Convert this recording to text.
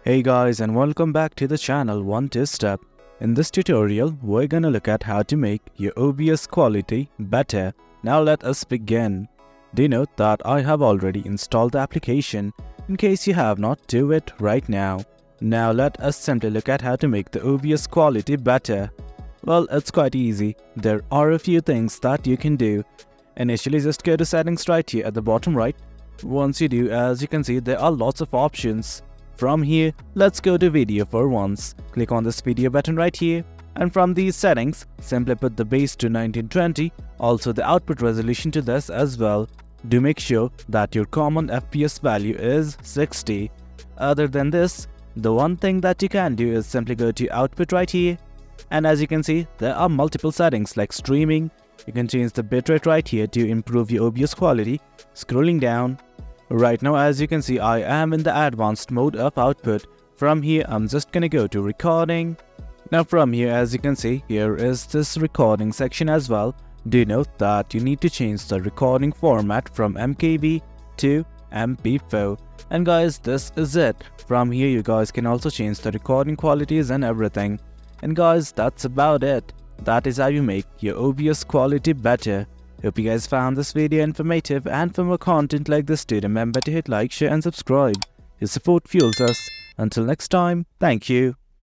Hey guys, and welcome back to the channel 1-2-Step. In this tutorial, we're gonna look at how to make your OBS quality better. Now let us begin. Do note that I have already installed the application. In case you have not, do it right now. Now let us simply look at how to make the OBS quality better. Well, it's quite easy. There are a few things that you can do. Initially, just go to settings right here at the bottom right. Once you do, as you can see, there are lots of options. From here, let's go to video for once. Click on this video button right here, and from these settings, simply put the base to 1920, also the output resolution to this as well. Do make sure that your common FPS value is 60. Other than this, the one thing that you can do is simply go to output right here, and as you can see, there are multiple settings like streaming. You can change the bitrate right here to improve your OBS quality. Scrolling down, right now as you can see, I am in the advanced mode of output. From here, I'm just gonna go to recording. Now from here, as you can see, here is this recording section as well. Do note that you need to change the recording format from MKV to MP4. And guys, this is it. From here, you guys can also change the recording qualities and everything. And guys, that's about it. That is how you make your OBS quality better. Hope you guys found this video informative, and for more content like this, do remember to hit like, share and subscribe. Your support fuels us. Until next time, thank you.